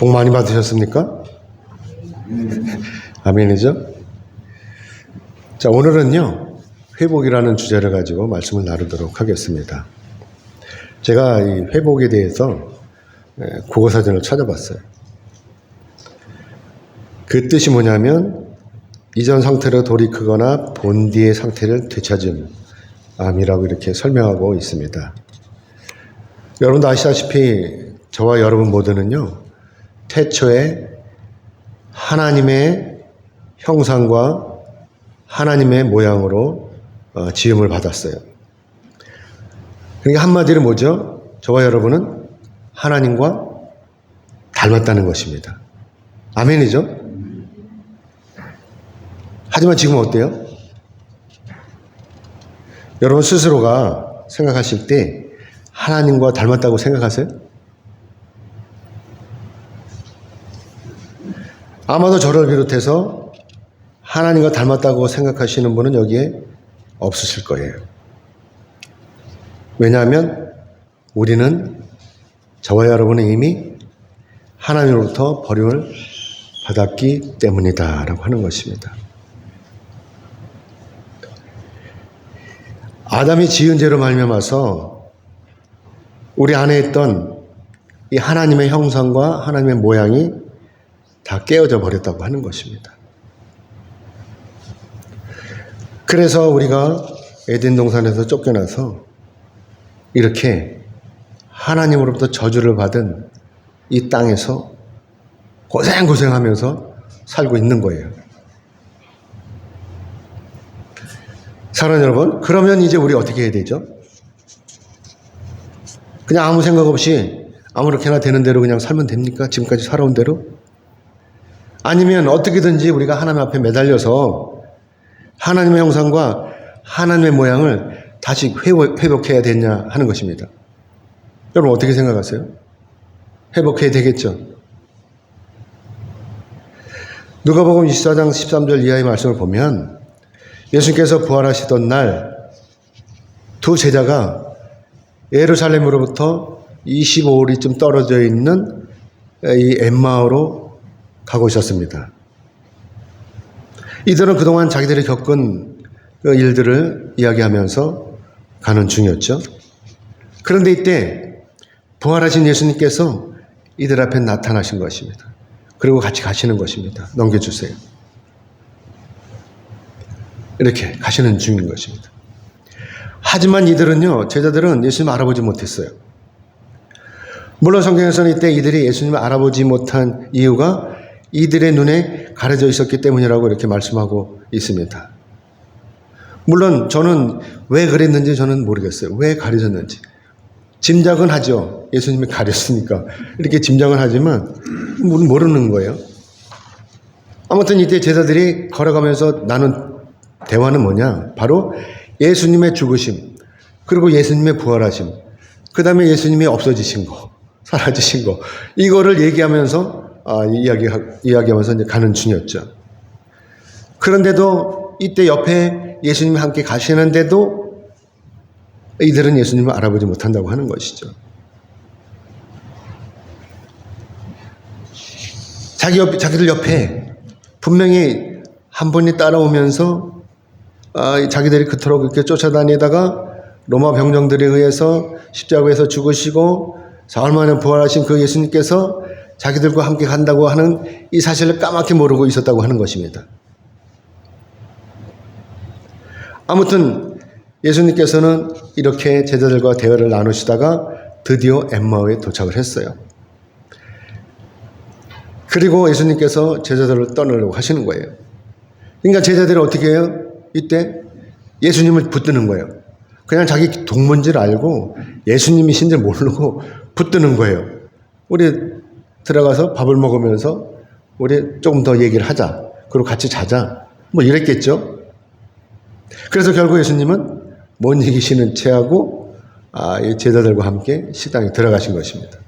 복 많이 받으셨습니까? 아멘이죠? 자, 오늘은요, 회복이라는 주제를 가지고 말씀을 나누도록 하겠습니다. 제가 이 회복에 대해서 국어사전을 찾아봤어요. 그 뜻이 뭐냐면, 이전 상태로 돌이키거나 본디의 상태를 되찾음이라고 이렇게 설명하고 있습니다. 여러분도 아시다시피 저와 여러분 모두는요, 태초에 하나님의 형상과 하나님의 모양으로 지음을 받았어요. 그러니까 한마디로 뭐죠? 저와 여러분은 하나님과 닮았다는 것입니다. 아멘이죠? 하지만 지금 어때요? 여러분 스스로가 생각하실 때 하나님과 닮았다고 생각하세요? 아마도 저를 비롯해서 하나님과 닮았다고 생각하시는 분은 여기에 없으실 거예요. 왜냐하면 우리는, 저와 여러분은 이미 하나님으로부터 버림을 받았기 때문이다 라고 하는 것입니다. 아담이 지은 죄로 말미암아서 우리 안에 있던 이 하나님의 형상과 하나님의 모양이 다 깨어져 버렸다고 하는 것입니다. 그래서 우리가 에덴 동산에서 쫓겨나서 이렇게 하나님으로부터 저주를 받은 이 땅에서 고생하면서 살고 있는 거예요. 사랑하는 여러분, 그러면 이제 우리 어떻게 해야 되죠? 그냥 아무 생각 없이 아무렇게나 되는 대로 그냥 살면 됩니까? 지금까지 살아온 대로? 아니면 어떻게든지 우리가 하나님 앞에 매달려서 하나님의 형상과 하나님의 모양을 다시 회복해야 되냐 하는 것입니다. 여러분 어떻게 생각하세요? 회복해야 되겠죠? 누가복음 24장 13절 이하의 말씀을 보면 예수님께서 부활하시던 날 두 제자가 예루살렘으로부터 25리쯤 떨어져 있는 이 엠마오로 가고 있었습니다. 이들은 그동안 자기들이 겪은 그 일들을 이야기하면서 가는 중이었죠. 그런데 이때 부활하신 예수님께서 이들 앞에 나타나신 것입니다. 그리고 같이 가시는 것입니다. 넘겨주세요. 이렇게 가시는 중인 것입니다. 하지만 이들은요, 제자들은 예수님을 알아보지 못했어요. 물론 성경에서는 이때 이들이 예수님을 알아보지 못한 이유가 이들의 눈에 가려져 있었기 때문이라고 이렇게 말씀하고 있습니다. 물론 저는 왜 그랬는지 저는 모르겠어요. 왜 가려졌는지. 짐작은 하죠. 예수님이 가렸으니까. 이렇게 짐작은 하지만 모르는 거예요. 아무튼 이때 제자들이 걸어가면서 나눈 대화는 뭐냐? 바로 예수님의 죽으심, 그리고 예수님의 부활하심, 그 다음에 예수님이 없어지신 거, 사라지신 거, 이거를 얘기하면서 이야기하면서 이제 가는 중이었죠. 그런데도 이때 옆에 예수님이 함께 가시는데도 이들은 예수님을 알아보지 못한다고 하는 것이죠. 자기들 옆에 분명히 한 분이 따라오면서 자기들이 그토록 그렇게 쫓아다니다가 로마 병정들에 의해서 십자가에서 죽으시고 사흘 만에 부활하신 그 예수님께서 자기들과 함께 간다고 하는 이 사실을 까맣게 모르고 있었다고 하는 것입니다. 아무튼 예수님께서는 이렇게 제자들과 대화를 나누시다가 드디어 엠마오에 도착을 했어요. 그리고 예수님께서 제자들을 떠나려고 하시는 거예요. 그러니까 제자들이 어떻게 해요? 이때 예수님을 붙드는 거예요. 그냥 자기 동무인 줄 알고 예수님이신 줄 모르고 붙드는 거예요. 우리 들어가서 밥을 먹으면서 우리 조금 더 얘기를 하자. 그리고 같이 자자. 뭐 이랬겠죠. 그래서 결국 예수님은 못 이기시는 채하고 이 제자들과 함께 식당에 들어가신 것입니다.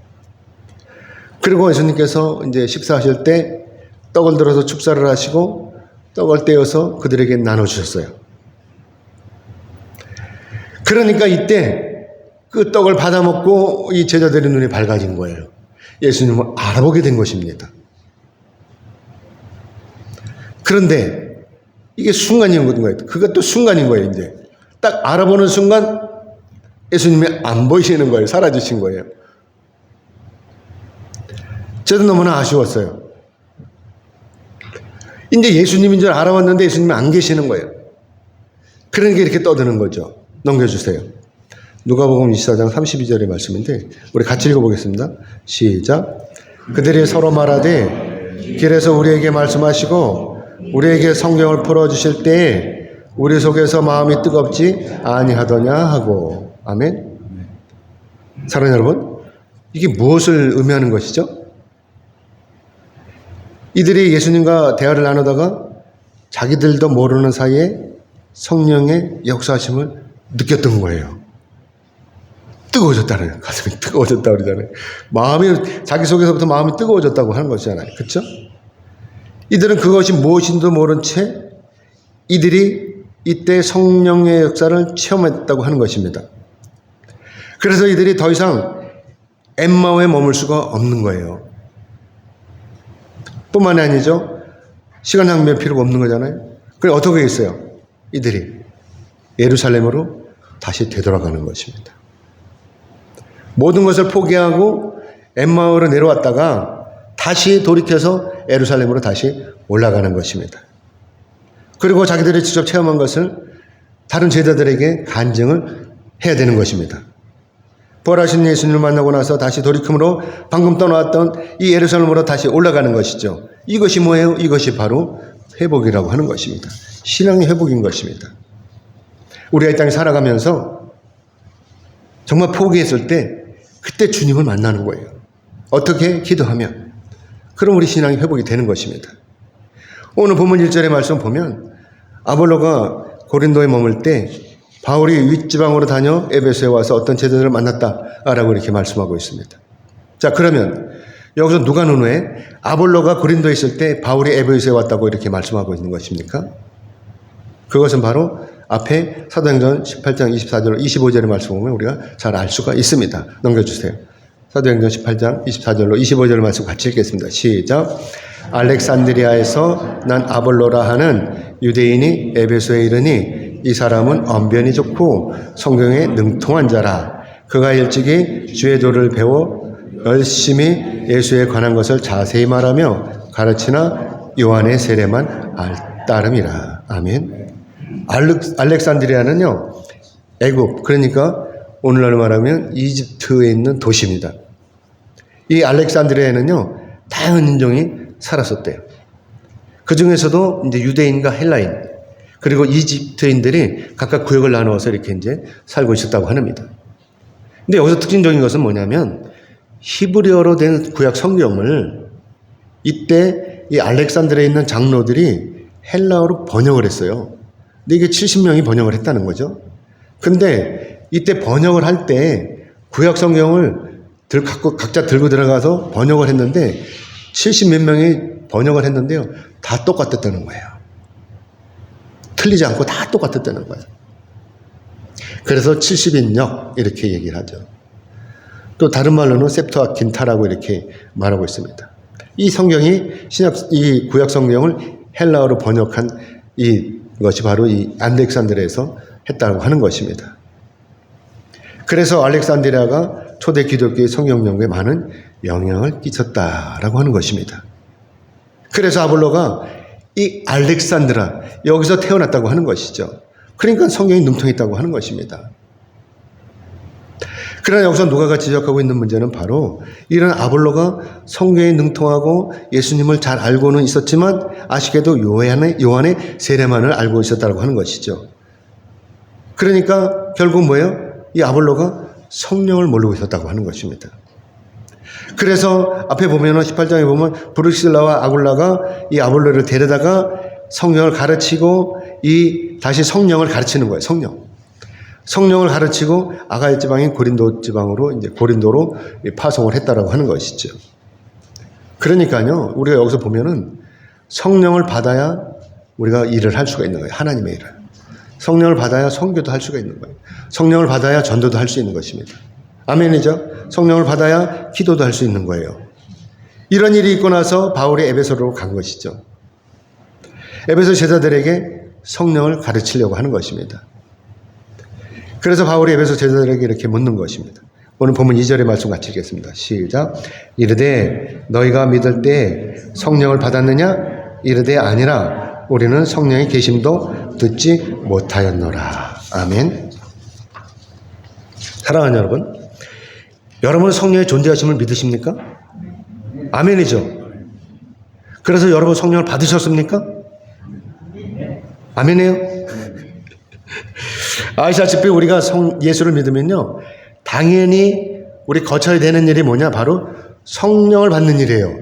그리고 예수님께서 이제 식사하실 때 떡을 들어서 축사를 하시고 떡을 떼어서 그들에게 나눠주셨어요. 그러니까 이때 그 떡을 받아먹고 이 제자들의 눈이 밝아진 거예요. 예수님을 알아보게 된 것입니다. 그런데 이게 순간인 거예요. 그것도 순간인 거예요. 이제 딱 알아보는 순간 예수님이 안 보이시는 거예요. 사라지신 거예요. 저도 너무나 아쉬웠어요. 이제 예수님인 줄 알아봤는데 예수님이 안 계시는 거예요. 그러니까 이렇게 떠드는 거죠. 넘겨주세요. 누가복음 24장 32절의 말씀인데 우리 같이 읽어보겠습니다. 시작. 그들이 서로 말하되 길에서 우리에게 말씀하시고 우리에게 성경을 풀어주실 때에 우리 속에서 마음이 뜨겁지 아니하더냐 하고. 아멘. 사랑하는 여러분, 이게 무엇을 의미하는 것이죠? 이들이 예수님과 대화를 나누다가 자기들도 모르는 사이에 성령의 역사하심을 느꼈던 거예요. 뜨거워졌다는, 가슴이 뜨거워졌다 그러잖아요. 마음이, 자기 속에서부터 마음이 뜨거워졌다고 하는 것이잖아요. 그렇죠? 이들은 그것이 무엇인지도 모른 채 이들이 이때 성령의 역사를 체험했다고 하는 것입니다. 그래서 이들이 더 이상 엠마오에 머물 수가 없는 거예요. 뿐만이 아니죠. 시간 낭비할 필요가 없는 거잖아요. 그래 어떻게 했어요? 이들이 예루살렘으로 다시 되돌아가는 것입니다. 모든 것을 포기하고 엠마오로 내려왔다가 다시 돌이켜서 예루살렘으로 다시 올라가는 것입니다. 그리고 자기들이 직접 체험한 것을 다른 제자들에게 간증을 해야 되는 것입니다. 부활하신 예수님을 만나고 나서 다시 돌이킴으로 방금 떠나왔던 이 예루살렘으로 다시 올라가는 것이죠. 이것이 뭐예요? 이것이 바로 회복이라고 하는 것입니다. 신앙의 회복인 것입니다. 우리가 이 땅에 살아가면서 정말 포기했을 때 그때 주님을 만나는 거예요. 어떻게? 기도하면. 그럼 우리 신앙이 회복이 되는 것입니다. 오늘 본문 1절의 말씀 보면 아볼로가 고린도에 머물 때 바울이 윗지방으로 다녀 에베소에 와서 어떤 제자들을 만났다라고 이렇게 말씀하고 있습니다. 자, 그러면 여기서 누가 누누에 아볼로가 고린도에 있을 때 바울이 에베소에 왔다고 이렇게 말씀하고 있는 것입니까? 그것은 바로 앞에 사도행전 18장 24절 25절의 말씀 보면 우리가 잘 알 수가 있습니다. 넘겨주세요. 사도행전 18장 24절로 25절의 말씀 같이 읽겠습니다. 시작. 알렉산드리아에서 난 아볼로라 하는 유대인이 에베소에 이르니 이 사람은 언변이 좋고 성경에 능통한 자라. 그가 일찍이 주의 도를 배워 열심히 예수에 관한 것을 자세히 말하며 가르치나 요한의 세례만 따름이라. 아멘. 알렉산드리아는요, 애굽, 그러니까 오늘날 말하면 이집트에 있는 도시입니다. 이 알렉산드리아에는요, 다양한 인종이 살았었대요. 그 중에서도 이제 유대인과 헬라인, 그리고 이집트인들이 각각 구역을 나누어서 이렇게 이제 살고 있었다고 합니다. 근데 여기서 특징적인 것은 뭐냐면, 히브리어로 된 구약 성경을 이때 이 알렉산드리아에 있는 장로들이 헬라어로 번역을 했어요. 근데 이게 70명이 번역을 했다는 거죠. 근데 이때 번역을 할 때 구약 성경을 각자 들고 들어가서 번역을 했는데 70몇 명이 번역을 했는데요. 다 똑같았다는 거예요. 틀리지 않고 다 똑같았다는 거예요. 그래서 70인역 이렇게 얘기를 하죠. 또 다른 말로는 셉투아긴타라고 이렇게 말하고 있습니다. 이 성경이 이 구약 성경을 헬라어로 번역한 이것이 바로 이 알렉산드리아에서 했다고 하는 것입니다. 그래서 알렉산드리아가 초대 기독교의 성경 연구에 많은 영향을 끼쳤다라고 하는 것입니다. 그래서 아볼로가 이 알렉산드라 여기서 태어났다고 하는 것이죠. 그러니까 성경이 능통했다고 하는 것입니다. 그러나 여기서 누가가 지적하고 있는 문제는 바로 이런 아볼로가 성경에 능통하고 예수님을 잘 알고는 있었지만 아쉽게도 요한의 세례만을 알고 있었다고 하는 것이죠. 그러니까 결국 뭐예요? 이 아볼로가 성령을 모르고 있었다고 하는 것입니다. 그래서 앞에 보면은 18장에 보면 브루실라와 아굴라가 이 아볼로를 데려다가 성령을 가르치고 다시 성령을 가르치는 거예요. 성령을 가르치고 아가야 지방인 고린도 지방으로 이제 고린도로 파송을 했다라고 하는 것이죠. 그러니까요, 우리가 여기서 보면은 성령을 받아야 우리가 일을 할 수가 있는 거예요. 하나님의 일을. 성령을 받아야 선교도 할 수가 있는 거예요. 성령을 받아야 전도도 할 수 있는 것입니다. 아멘이죠? 성령을 받아야 기도도 할 수 있는 거예요. 이런 일이 있고 나서 바울이 에베소로 간 것이죠. 에베소 제자들에게 성령을 가르치려고 하는 것입니다. 그래서 바울이 에베소 제자들에게 이렇게 묻는 것입니다. 오늘 본문 2절의 말씀 같이 읽겠습니다. 시작. 이르되 너희가 믿을 때 성령을 받았느냐? 이르되 아니라 우리는 성령의 계심도 듣지 못하였노라. 아멘. 사랑하는 여러분, 여러분은 성령의 존재하심을 믿으십니까? 아멘이죠. 그래서 여러분 성령을 받으셨습니까? 아멘이에요. 아시다시피 우리가 예수를 믿으면요, 당연히 우리 거쳐야 되는 일이 뭐냐? 바로 성령을 받는 일이에요.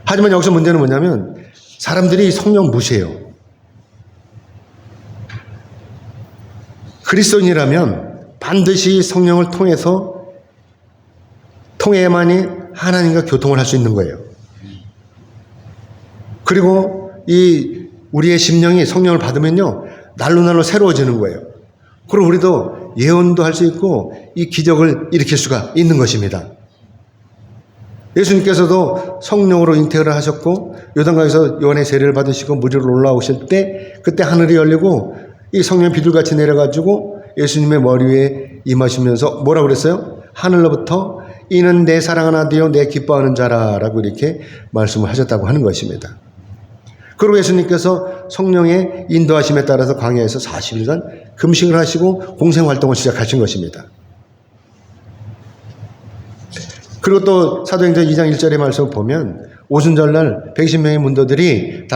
하지만 여기서 문제는 뭐냐면 사람들이 성령 무시해요. 그리스도인이라면 반드시 성령을 통해야만이 하나님과 교통을 할 수 있는 거예요. 그리고 우리의 심령이 성령을 받으면요, 날로 새로워지는 거예요. 그리고 우리도 예언도 할 수 있고 이 기적을 일으킬 수가 있는 것입니다. 예수님께서도 성령으로 잉태를 하셨고 요단강에서 요한의 세례를 받으시고 무리로 올라오실 때 그때 하늘이 열리고 이 성령 비둘같이 내려가지고 예수님의 머리 위에 임하시면서 뭐라고 그랬어요? 하늘로부터 이는 내 사랑하는 아들이요 내 기뻐하는 자라라고 이렇게 말씀을 하셨다고 하는 것입니다. 그리고 예수님께서 성령의 인도하심에 따라서 광야에서 40일간 금식을 하시고 공생활동을 시작하신 것입니다. 그리고 또 사도행전 2장 1절의 말씀을 보면 오순절날 120명의 문도들이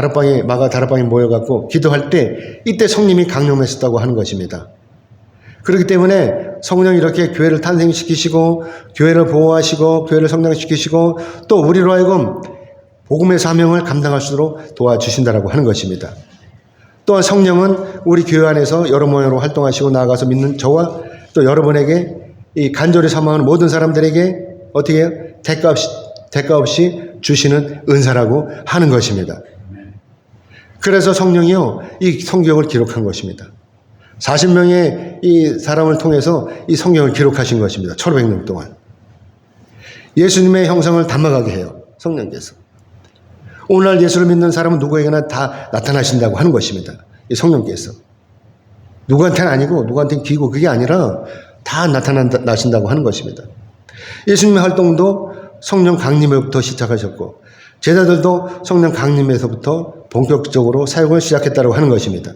마가 다락방에 모여갖고 기도할 때 이때 성령이 강림하셨다고 하는 것입니다. 그렇기 때문에 성령이 이렇게 교회를 탄생시키시고 교회를 보호하시고 교회를 성장시키시고 또 우리로 하여금 복음의 사명을 감당할 수 있도록 도와주신다라고 하는 것입니다. 또한 성령은 우리 교회 안에서 여러 모양으로 활동하시고 나아가서 믿는 저와 또 여러분에게 이 간절히 사모하는 모든 사람들에게 어떻게 해요? 대가 없이 주시는 은사라고 하는 것입니다. 그래서 성령이요, 이 성경을 기록한 것입니다. 40명의 이 사람을 통해서 이 성경을 기록하신 것입니다. 1500년 동안. 예수님의 형상을 담아가게 해요. 성령께서. 오늘날 예수를 믿는 사람은 누구에게나 다 나타나신다고 하는 것입니다. 이 성령께서. 누구한테는 아니고 누구한테는 기고 그게 아니라 다 나타나신다고 하는 것입니다. 예수님의 활동도 성령 강림에부터 시작하셨고 제자들도 성령 강림에서부터 본격적으로 사역을 시작했다고 하는 것입니다.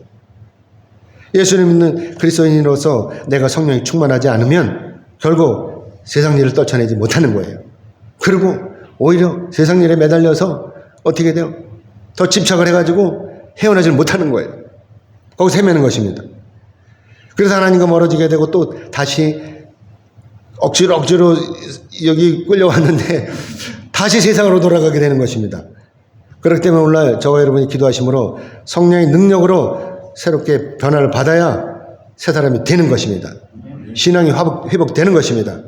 예수를 믿는 그리스도인으로서 내가 성령이 충만하지 않으면 결국 세상 일을 떨쳐내지 못하는 거예요. 그리고 오히려 세상 일에 매달려서 어떻게 돼요? 더 집착을 해가지고 헤어나지 못하는 거예요. 거기서 헤매는 것입니다. 그래서 하나님과 멀어지게 되고 또 다시 억지로 여기 끌려왔는데 다시 세상으로 돌아가게 되는 것입니다. 그렇기 때문에 오늘날 저와 여러분이 기도하심으로 성령의 능력으로 새롭게 변화를 받아야 새 사람이 되는 것입니다. 신앙이 회복되는 것입니다.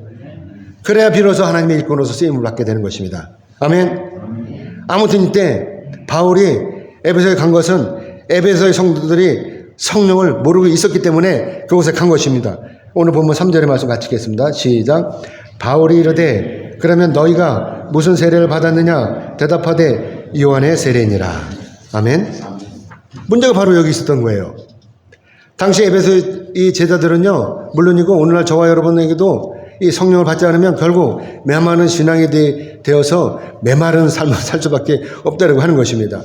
그래야 비로소 하나님의 일꾼으로서 쓰임을 받게 되는 것입니다. 아멘. 아무튼 이때 바울이 에베소에 간 것은 에베소의 성도들이 성령을 모르고 있었기 때문에 그곳에 간 것입니다. 오늘 본문 3절의 말씀 같이 읽겠습니다. 시작. 바울이 이르되 그러면 너희가 무슨 세례를 받았느냐? 대답하되 요한의 세례니라. 아멘. 문제가 바로 여기 있었던 거예요. 당시 에베소의 이 제자들은요, 물론이고 오늘날 저와 여러분에게도 이 성령을 받지 않으면 결국 메마른 신앙이 되어서 메마른 삶을 살 수밖에 없다고 하는 것입니다.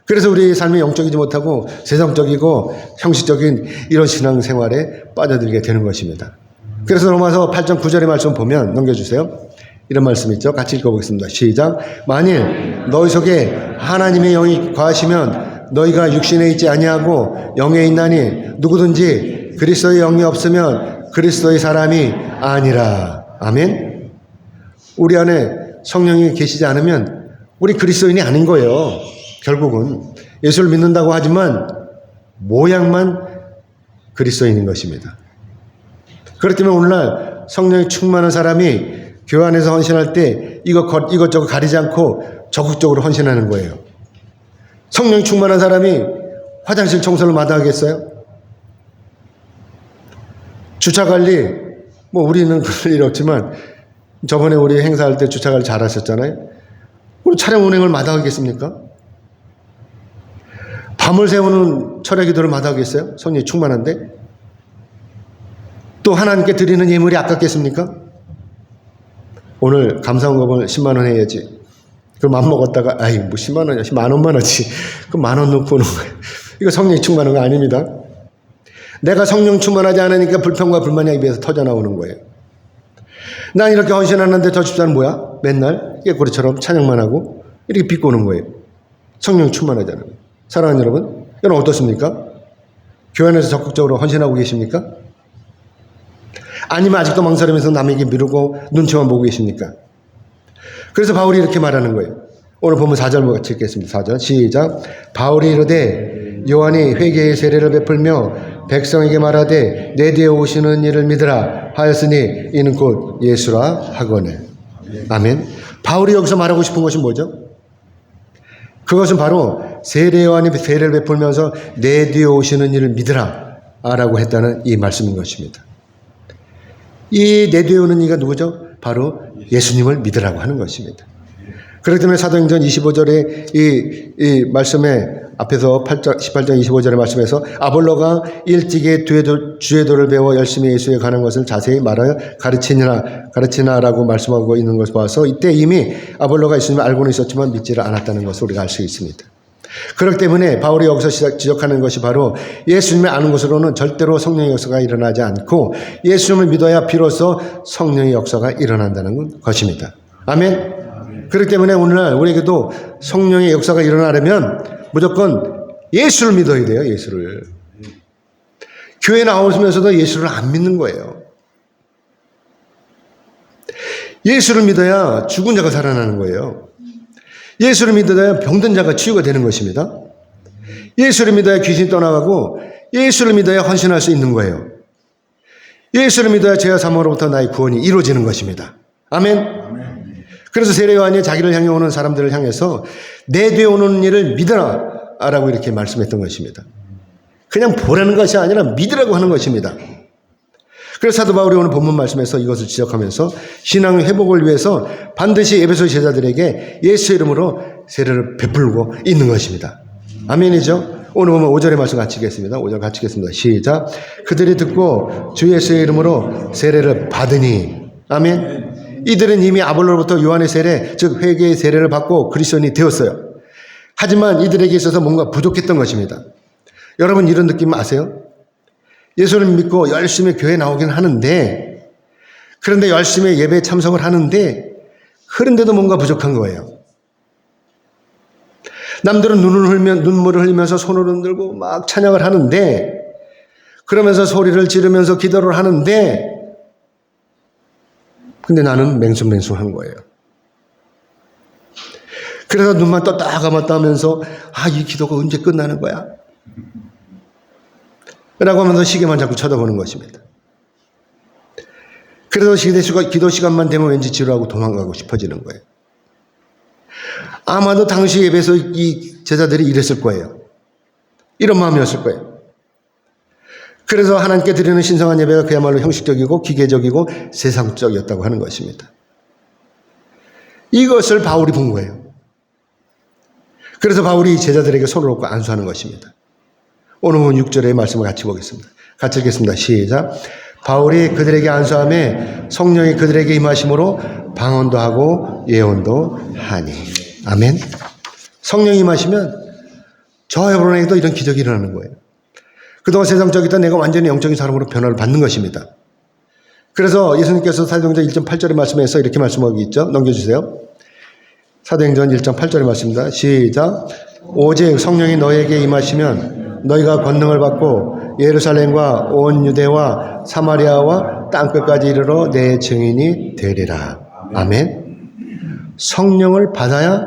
그래서 우리 삶이 영적이지 못하고 세상적이고 형식적인 이런 신앙생활에 빠져들게 되는 것입니다. 그래서 로마서 8장 9절의 말씀 보면 넘겨주세요. 이런 말씀 있죠. 같이 읽어보겠습니다. 시작. 만일 너희 속에 하나님의 영이 거하시면 너희가 육신에 있지 아니하고 영에 있나니 누구든지 그리스도의 영이 없으면 그리스도의 사람이 아니라. 아멘. 우리 안에 성령이 계시지 않으면 우리 그리스도인이 아닌 거예요. 결국은 예수를 믿는다고 하지만 모양만 그리스도인인 것입니다. 그렇기 때문에 오늘날 성령이 충만한 사람이 교회 안에서 헌신할 때 이것저것 가리지 않고 적극적으로 헌신하는 거예요. 성령이 충만한 사람이 화장실 청소를 마다하겠어요? 주차관리, 우리는 그럴 일 없지만 저번에 우리 행사할 때 주차를 잘 하셨잖아요. 우리 차량 운행을 마다하겠습니까? 밤을 새우는 철야 기도를 마다하겠어요? 성령이 충만한데? 또 하나님께 드리는 예물이 아깝겠습니까? 오늘 감사원금을 10만 원 해야지. 그럼 맘 먹었다가 아이 뭐 10만 원이야, 10만 원만 하지. 그럼 만 원 넣고 오는 거예요. 이거 성령이 충만한 거 아닙니다. 내가 성령 충만하지 않으니까 불평과 불만이 입에서 터져 나오는 거예요. 난 이렇게 헌신하는데 저 집사는 뭐야? 맨날 깨꼬리처럼 찬양만 하고 이렇게 비꼬는 거예요. 성령 충만하잖아요. 사랑하는 여러분, 여러분 어떻습니까? 교회 안에서 적극적으로 헌신하고 계십니까? 아니면 아직도 망설이면서 남에게 미루고 눈치만 보고 계십니까? 그래서 바울이 이렇게 말하는 거예요. 오늘 보면 4절 같이 읽겠습니다. 4절 시작. 바울이 이르되 요한이 회개의 세례를 베풀며 백성에게 말하되 내 뒤에 오시는 이를 믿으라 하였으니 이는 곧 예수라 하거늘. 아멘. 바울이 여기서 말하고 싶은 것이 뭐죠? 그것은 바로 세례 요한이 세례를 베풀면서 내 뒤에 오시는 이를 믿으라 라고 했다는 이 말씀인 것입니다. 이 내 뒤에 오는 이가 누구죠? 바로 예수님을 믿으라고 하는 것입니다. 그렇기 때문에 사도행전 25절에 이 말씀에 앞에서 18장 25절의 말씀에서 아볼로가 일찍이 주의 도를 배워 열심히 예수에 관한 것을 자세히 말하여 가르치나라고 말씀하고 있는 것을 봐서 이때 이미 아볼로가 예수님을 알고는 있었지만 믿지를 않았다는 것을 우리가 알 수 있습니다. 그렇기 때문에 바울이 여기서 지적하는 것이 바로 예수님을 아는 것으로는 절대로 성령의 역사가 일어나지 않고 예수님을 믿어야 비로소 성령의 역사가 일어난다는 것입니다. 아멘. 그렇기 때문에 오늘날 우리에게도 성령의 역사가 일어나려면 무조건 예수를 믿어야 돼요. 예수를. 교회 나오면서도 예수를 안 믿는 거예요. 예수를 믿어야 죽은 자가 살아나는 거예요. 예수를 믿어야 병든 자가 치유가 되는 것입니다. 예수를 믿어야 귀신이 떠나가고 예수를 믿어야 헌신할 수 있는 거예요. 예수를 믿어야 죄와 사망으로부터 나의 구원이 이루어지는 것입니다. 아멘. 그래서 세례 요한이 자기를 향해 오는 사람들을 향해서 내 뒤에 오는 일을 믿어라 라고 이렇게 말씀했던 것입니다. 그냥 보라는 것이 아니라 믿으라고 하는 것입니다. 그래서 사도 바울이 오늘 본문 말씀에서 이것을 지적하면서 신앙 회복을 위해서 반드시 에베소 제자들에게 예수 이름으로 세례를 베풀고 있는 것입니다. 아멘이죠? 오늘 보면 5절의 말씀 같이 읽겠습니다. 5절 같이 읽겠습니다. 시작. 그들이 듣고 주 예수의 이름으로 세례를 받으니. 아멘. 이들은 이미 아볼로로부터 요한의 세례, 즉 회개의 세례를 받고 그리스도인이 되었어요. 하지만 이들에게 있어서 뭔가 부족했던 것입니다. 여러분 이런 느낌 아세요? 예수를 믿고 열심히 교회에 나오긴 하는데, 그런데 열심히 예배에 참석을 하는데 그런데도 뭔가 부족한 거예요. 남들은 눈물을 흘리면서 손을 흔들고 막 찬양을 하는데, 그러면서 소리를 지르면서 기도를 하는데, 근데 나는 맹숭맹숭한 거예요. 그래서 눈만 떴다 감았다 하면서 이 기도가 언제 끝나는 거야? 라고 하면서 시계만 자꾸 쳐다보는 것입니다. 그래서 기도 시간만 되면 왠지 지루하고 도망가고 싶어지는 거예요. 아마도 당시 예배에서 이 제자들이 이랬을 거예요. 이런 마음이었을 거예요. 그래서 하나님께 드리는 신성한 예배가 그야말로 형식적이고 기계적이고 세상적이었다고 하는 것입니다. 이것을 바울이 본 거예요. 그래서 바울이 제자들에게 손을 얹고 안수하는 것입니다. 오늘 6절의 말씀을 같이 보겠습니다. 같이 읽겠습니다. 시작. 바울이 그들에게 안수하며 성령이 그들에게 임하심으로 방언도 하고 예언도 하니. 아멘. 성령이 임하시면 저 여러분에게도 이런 기적이 일어나는 거예요. 그동안 세상적이던 내가 완전히 영적인 사람으로 변화를 받는 것입니다. 그래서 예수님께서 사도행전 1.8절의 말씀에서 이렇게 말씀하고 있죠. 넘겨주세요. 사도행전 1.8절의 말씀입니다. 시작. 오직 성령이 너에게 임하시면 너희가 권능을 받고 예루살렘과 온 유대와 사마리아와 땅끝까지 이르러 내 증인이 되리라. 아멘. 성령을 받아야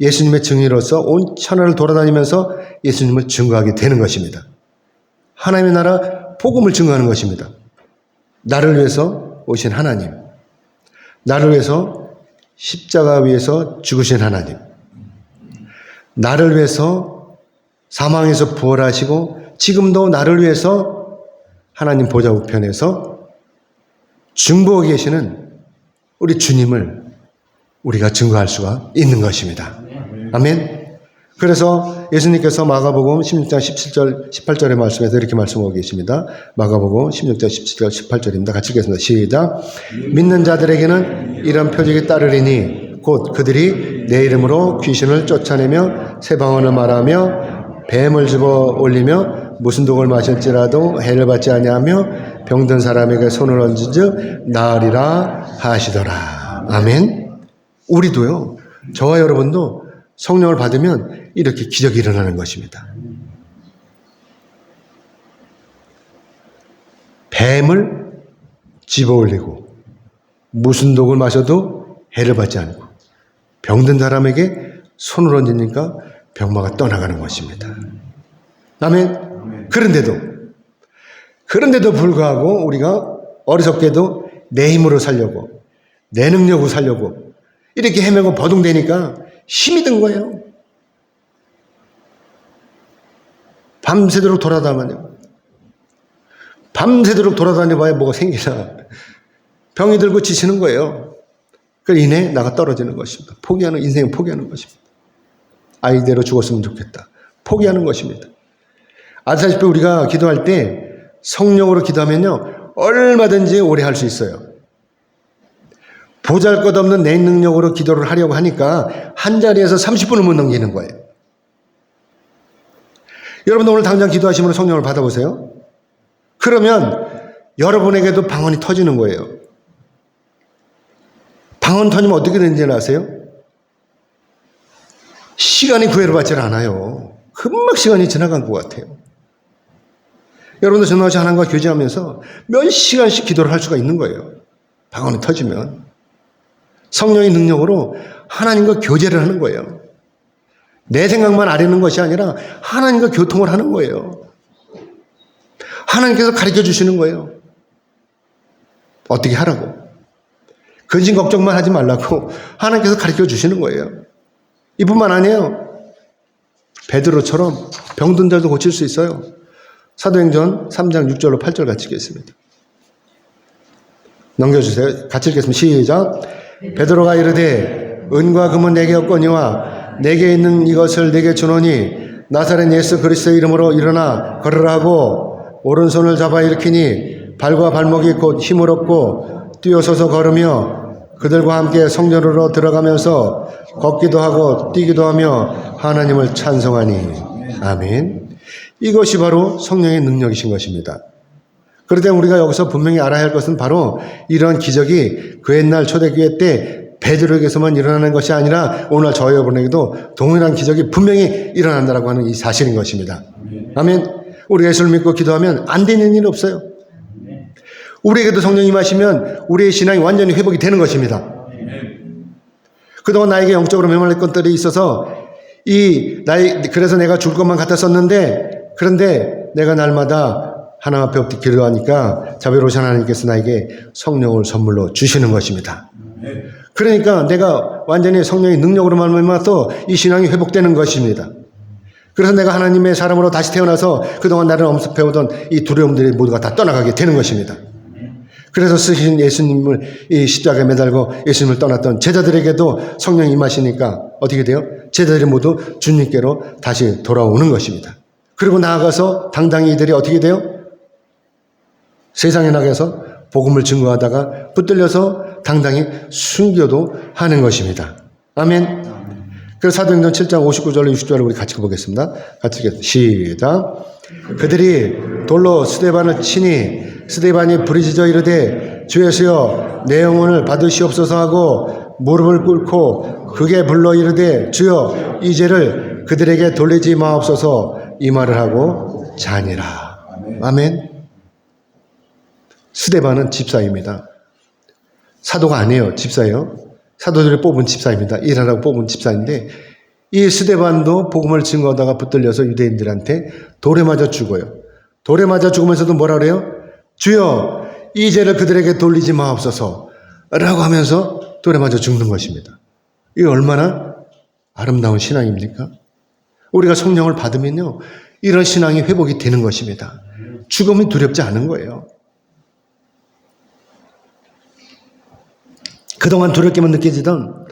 예수님의 증인으로서 온 천하를 돌아다니면서 예수님을 증거하게 되는 것입니다. 하나님의 나라 복음을 증거하는 것입니다. 나를 위해서 오신 하나님, 나를 위해서 십자가 위에서 죽으신 하나님, 나를 위해서 사망에서 부활하시고 지금도 나를 위해서 하나님 보좌 우편에서 중보하고 계시는 우리 주님을 우리가 증거할 수가 있는 것입니다. 아멘. 그래서 예수님께서 마가복음 16장 17절 18절의 말씀에서 이렇게 말씀하고 계십니다. 마가복음 16장 17절 18절입니다. 같이 읽겠습니다. 시작. 믿는 자들에게는 이런 표적이 따르리니 곧 그들이 내 이름으로 귀신을 쫓아내며 새 방언을 말하며 뱀을 집어 올리며 무슨 독을 마실지라도 해를 받지 아니하며 병든 사람에게 손을 얹은즉 나으리라 하시더라. 아멘. 우리도요, 저와 여러분도 성령을 받으면 이렇게 기적이 일어나는 것입니다. 뱀을 집어 올리고 무슨 독을 마셔도 해를 받지 않고 병든 사람에게 손을 얹으니까 병마가 떠나가는 것입니다. 아멘. 그런데도 불구하고 우리가 어리석게도 내 힘으로 살려고, 내 능력으로 살려고 이렇게 헤매고 버둥대니까 힘이 든 거예요. 밤새도록 돌아다녀요. 밤새도록 돌아다녀봐야 뭐가 생기나. 병이 들고 지치는 거예요. 그 이내 나가 떨어지는 것입니다. 인생을 포기하는 것입니다. 아이대로 죽었으면 좋겠다. 포기하는 것입니다. 아시다시피 우리가 기도할 때 성령으로 기도하면요, 얼마든지 오래 할 수 있어요. 보잘것없는 내 능력으로 기도를 하려고 하니까 한 자리에서 30분을 못 넘기는 거예요. 여러분도 오늘 당장 기도하시면 성령을 받아보세요. 그러면 여러분에게도 방언이 터지는 거예요. 방언 터지면 어떻게 되는지 아세요? 시간이 구애를 받지 않아요. 금방 시간이 지나간 것 같아요. 여러분도 전화하시 하나님과 교제하면서 몇 시간씩 기도를 할 수가 있는 거예요. 방언이 터지면. 성령의 능력으로 하나님과 교제를 하는 거예요. 내 생각만 아뢰는 것이 아니라 하나님과 교통을 하는 거예요. 하나님께서 가르쳐 주시는 거예요. 어떻게 하라고. 근심 걱정만 하지 말라고 하나님께서 가르쳐 주시는 거예요. 이뿐만 아니에요. 베드로처럼 병든 자도 고칠 수 있어요. 사도행전 3장 6절로 8절 같이 읽겠습니다. 넘겨주세요. 같이 읽겠습니다. 시작. 베드로가 이르되 은과 금은 내게 없거니와 내게 있는 이것을 내게 주노니 나사렛 예수 그리스도의 이름으로 일어나 걸으라 하고 오른손을 잡아 일으키니 발과 발목이 곧 힘을 얻고 뛰어서서 걸으며 그들과 함께 성전으로 들어가면서 걷기도 하고 뛰기도 하며 하나님을 찬송하니. 아멘. 이것이 바로 성령의 능력이신 것입니다. 그럴 때 우리가 여기서 분명히 알아야 할 것은 바로 이런 기적이 그 옛날 초대교회 때 베드로에게서만 일어나는 것이 아니라 오늘 저희 여러분에게도 동일한 기적이 분명히 일어난다라고 하는 이 사실인 것입니다. 아멘. 우리가 예수를 믿고 기도하면 안 되는 일은 없어요. 우리에게도 성령이 임하시면 우리의 신앙이 완전히 회복이 되는 것입니다. 그동안 나에게 영적으로 메말린 것들이 있어서 그래서 내가 죽을 것만 같았었는데, 그런데 내가 날마다 하나님 앞에 엎드 기도하니까 자비로우신 하나님께서 나에게 성령을 선물로 주시는 것입니다. 그러니까 내가 완전히 성령의 능력으로 말미암아서 이 신앙이 회복되는 것입니다. 그래서 내가 하나님의 사람으로 다시 태어나서 그동안 나를 엄습해오던 이 두려움들이 모두가 다 떠나가게 되는 것입니다. 그래서 쓰신 예수님을 이 십자가에 매달고 예수님을 떠났던 제자들에게도 성령이 임하시니까 어떻게 돼요? 제자들이 모두 주님께로 다시 돌아오는 것입니다. 그리고 나아가서 당당히 이들이 어떻게 돼요? 세상에 나가서 복음을 증거하다가 붙들려서 당당히 순교도 하는 것입니다. 아멘. 그래서 사도행전 7장 59절로 60절을 우리 같이 보겠습니다. 같이 읽겠습니다. 시작. 그들이 돌로 스데반을 치니 스데반이 부르짖어 이르되 주 예수여 내 영혼을 받으시옵소서 하고 무릎을 꿇고 극에 불러 이르되 주여 이 죄를 그들에게 돌리지 마옵소서 이 말을 하고 자니라. 아멘. 스데반은 집사입니다. 사도가 아니에요. 집사예요. 사도들이 뽑은 집사입니다. 일하라고 뽑은 집사인데 이 스데반도 복음을 증거하다가 붙들려서 유대인들한테 돌에 맞아 죽어요. 돌에 맞아 죽으면서도 뭐라 그래요? 주여 이 죄를 그들에게 돌리지 마옵소서 라고 하면서 돌에 맞아 죽는 것입니다. 이게 얼마나 아름다운 신앙입니까? 우리가 성령을 받으면요 이런 신앙이 회복이 되는 것입니다. 죽음이 두렵지 않은 거예요. 그동안 두렵게만 느껴지던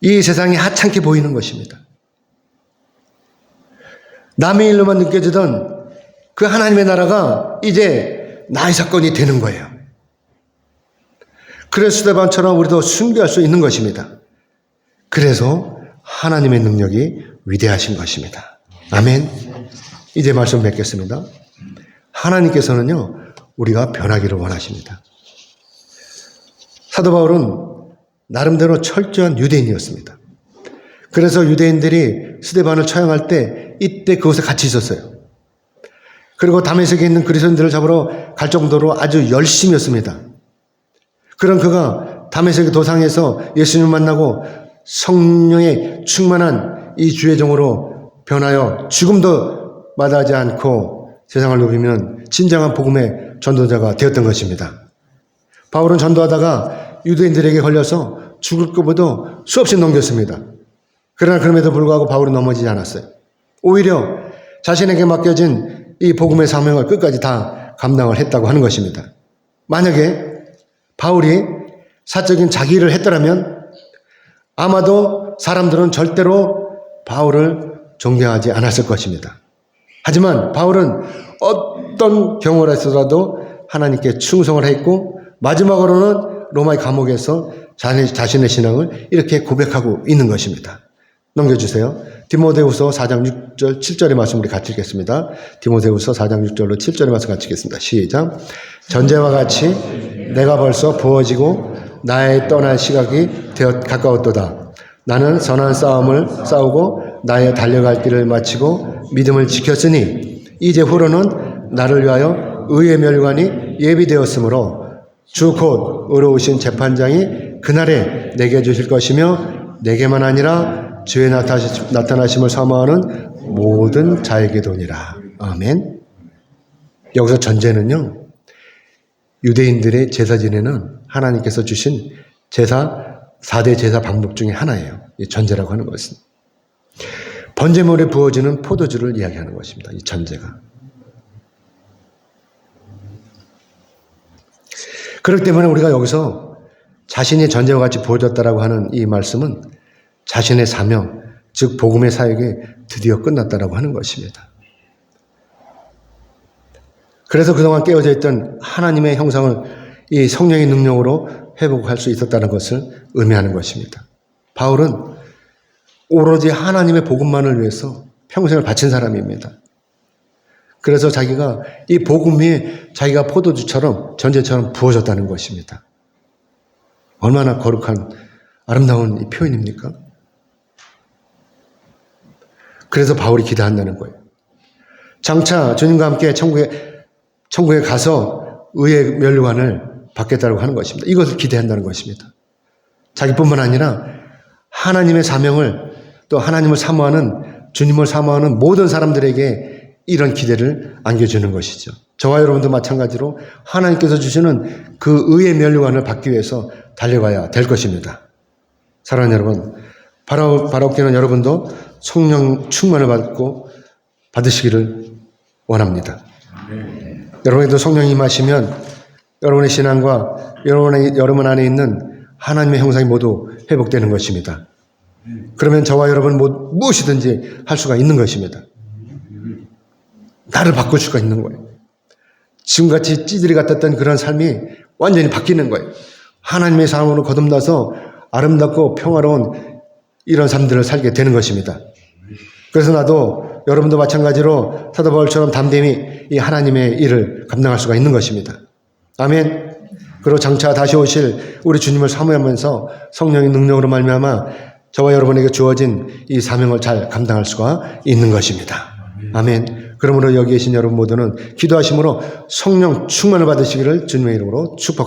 이 세상이 하찮게 보이는 것입니다. 남의 일로만 느껴지던 그 하나님의 나라가 이제 나의 사건이 되는 거예요. 그래서 스데반처럼 우리도 순교할 수 있는 것입니다. 그래서 하나님의 능력이 위대하신 것입니다. 아멘. 이제 말씀 뵙겠습니다. 하나님께서는요, 우리가 변하기를 원하십니다. 사도 바울은 나름대로 철저한 유대인이었습니다. 그래서 유대인들이 스데반을 처형할 때 이때 그곳에 같이 있었어요. 그리고 다메섹에 있는 그리스도인들을 잡으러 갈 정도로 아주 열심이었습니다. 그런 그가 다메섹의 도상에서 예수님을 만나고 성령의 충만한 이 주의 종으로 변하여 죽음도 마다하지 않고 세상을 누비면 진정한 복음의 전도자가 되었던 것입니다. 바울은 전도하다가 유대인들에게 걸려서 죽을 것보다 수없이 넘겼습니다. 그러나 그럼에도 불구하고 바울은 넘어지지 않았어요. 오히려 자신에게 맡겨진 이 복음의 사명을 끝까지 다 감당을 했다고 하는 것입니다. 만약에 바울이 사적인 자기 일을 했더라면 아마도 사람들은 절대로 바울을 존경하지 않았을 것입니다. 하지만 바울은 어떤 경우라 해서라도 하나님께 충성을 했고 마지막으로는 로마의 감옥에서 자신의 신앙을 이렇게 고백하고 있는 것입니다. 넘겨주세요. 디모데후서 4장 6절 7절의 말씀 우리 같이 읽겠습니다. 디모데후서 4장 6절로 7절의 말씀 같이 읽겠습니다. 시작. 전제와 같이 내가 벌써 부어지고 나의 떠날 시각이 되어 가까웠도다. 나는 선한 싸움을 싸우고 나의 달려갈 길을 마치고 믿음을 지켰으니 이제 후로는 나를 위하여 의의 멸관이 예비되었으므로 주 곧 의로우신 재판장이 그날에 내게 주실 것이며 내게만 아니라 주의 나타나심을 사모하는 모든 자에게도니라. 아멘. 여기서 전제는요, 유대인들의 제사 지내는 하나님께서 주신 제사 4대 제사 방법 중에 하나예요. 이 전제라고 하는 것은 번제물에 부어지는 포도주를 이야기하는 것입니다. 이 전제가. 그렇기 때문에 우리가 여기서 자신이 전제와 같이 부어졌다라고 하는 이 말씀은 자신의 사명, 즉 복음의 사역이 드디어 끝났다라고 하는 것입니다. 그래서 그동안 깨어져 있던 하나님의 형상을 이 성령의 능력으로 회복할 수 있었다는 것을 의미하는 것입니다. 바울은 오로지 하나님의 복음만을 위해서 평생을 바친 사람입니다. 그래서 자기가 이 복음이 자기가 포도주처럼 전제처럼 부어졌다는 것입니다. 얼마나 거룩한 아름다운 이 표현입니까? 그래서 바울이 기도한다는 거예요. 장차 주님과 함께 천국에 가서 의의 멸관을 받겠다고 하는 것입니다. 이것을 기대한다는 것입니다. 자기뿐만 아니라 하나님의 사명을 또 하나님을 사모하는 주님을 사모하는 모든 사람들에게 이런 기대를 안겨주는 것이죠. 저와 여러분도 마찬가지로 하나님께서 주시는 그 의의 멸관을 받기 위해서 달려가야 될 것입니다. 사랑하는 여러분, 바라옵기는 여러분도 성령 충만을 받으시기를 원합니다. 여러분에게도 성령이 임하시면 여러분의 신앙과 여러분 안에 있는 하나님의 형상이 모두 회복되는 것입니다. 그러면 저와 여러분 무엇이든지 할 수가 있는 것입니다. 나를 바꿀 수가 있는 거예요. 지금같이 찌질이 같았던 그런 삶이 완전히 바뀌는 거예요. 하나님의 삶으로 거듭나서 아름답고 평화로운 이런 삶들을 살게 되는 것입니다. 그래서 나도 여러분도 마찬가지로 사도 바울처럼 담대히 이 하나님의 일을 감당할 수가 있는 것입니다. 아멘. 그리고 장차 다시 오실 우리 주님을 사모하면서 성령의 능력으로 말미암아 저와 여러분에게 주어진 이 사명을 잘 감당할 수가 있는 것입니다. 아멘. 그러므로 여기 계신 여러분 모두는 기도하심으로 성령 충만을 받으시기를 주님의 이름으로 축복합니다.